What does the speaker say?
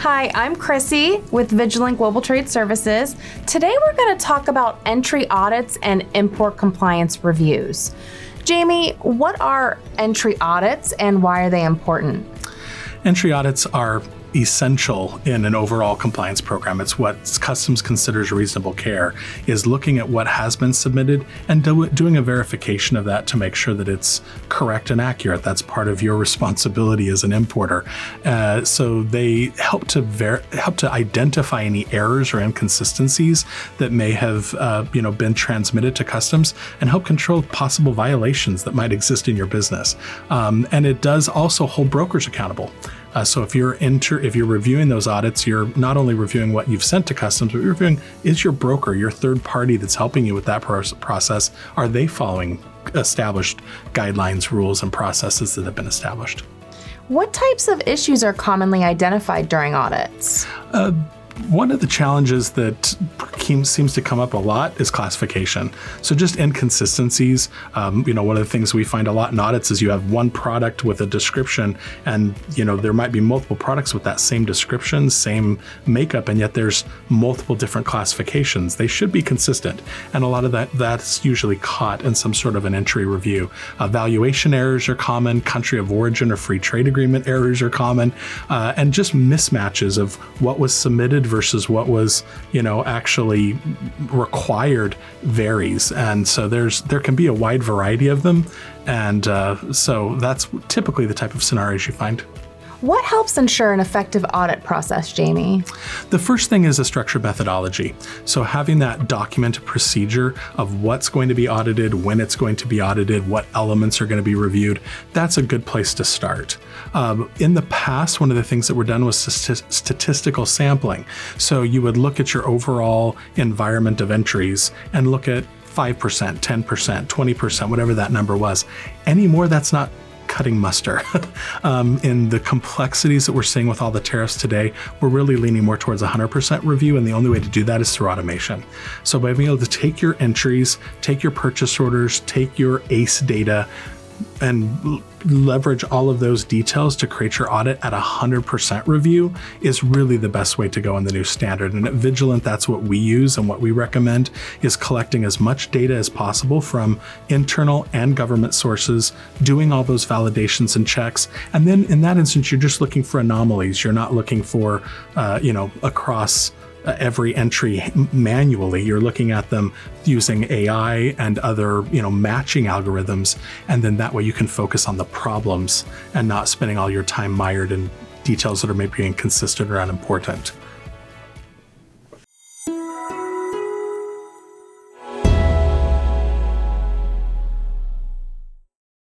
Hi, I'm Chrissy with Vigilant Global Trade Services. Today we're going to talk about entry audits and import compliance reviews. Jamie, what are entry audits and why are they important? Entry audits are essential in an overall compliance program. It's what Customs considers reasonable care, is looking at what has been submitted and doing a verification of that to make sure that it's correct and accurate. That's part of your responsibility as an importer. So they help to identify any errors or inconsistencies that may have been transmitted to Customs and help control possible violations that might exist in your business. And it does also hold brokers accountable. So if you're reviewing those audits, you're not only reviewing what you've sent to Customs, but you're reviewing, is your broker, your third party that's helping you with that process, are they following established guidelines, rules, and processes that have been established? What types of issues are commonly identified during audits? One of the challenges that seems to come up a lot is classification. So just inconsistencies. One of the things we find a lot in audits is you have one product with a description and, there might be multiple products with that same description, same makeup, and yet there's multiple different classifications. They should be consistent. And a lot of that's usually caught in some sort of an entry review. Valuation errors are common, country of origin or free trade agreement errors are common, and just mismatches of what was submitted versus what was, actually required varies. And so there can be a wide variety of them. And so that's typically the type of scenarios you find. What helps ensure an effective audit process, Jamie? The first thing is a structured methodology. So having that documented procedure of what's going to be audited, when it's going to be audited, what elements are going to be reviewed, that's a good place to start. In the past, one of the things that were done was statistical sampling. So you would look at your overall environment of entries and look at 5%, 10%, 20%, whatever that number was. Anymore, that's not cutting muster. In the complexities that we're seeing with all the tariffs today, we're really leaning more towards 100% review, and the only way to do that is through automation. So by being able to take your entries, take your purchase orders, take your ACE data, and leverage all of those details to create your audit at 100% review is really the best way to go in the new standard. And at Vigilant, that's what we use and what we recommend is collecting as much data as possible from internal and government sources, doing all those validations and checks. And then in that instance, you're just looking for anomalies. You're not looking for, across every entry manually. You're looking at them using AI and other, matching algorithms. And then that way you can focus on the problems and not spending all your time mired in details that are maybe inconsistent or unimportant.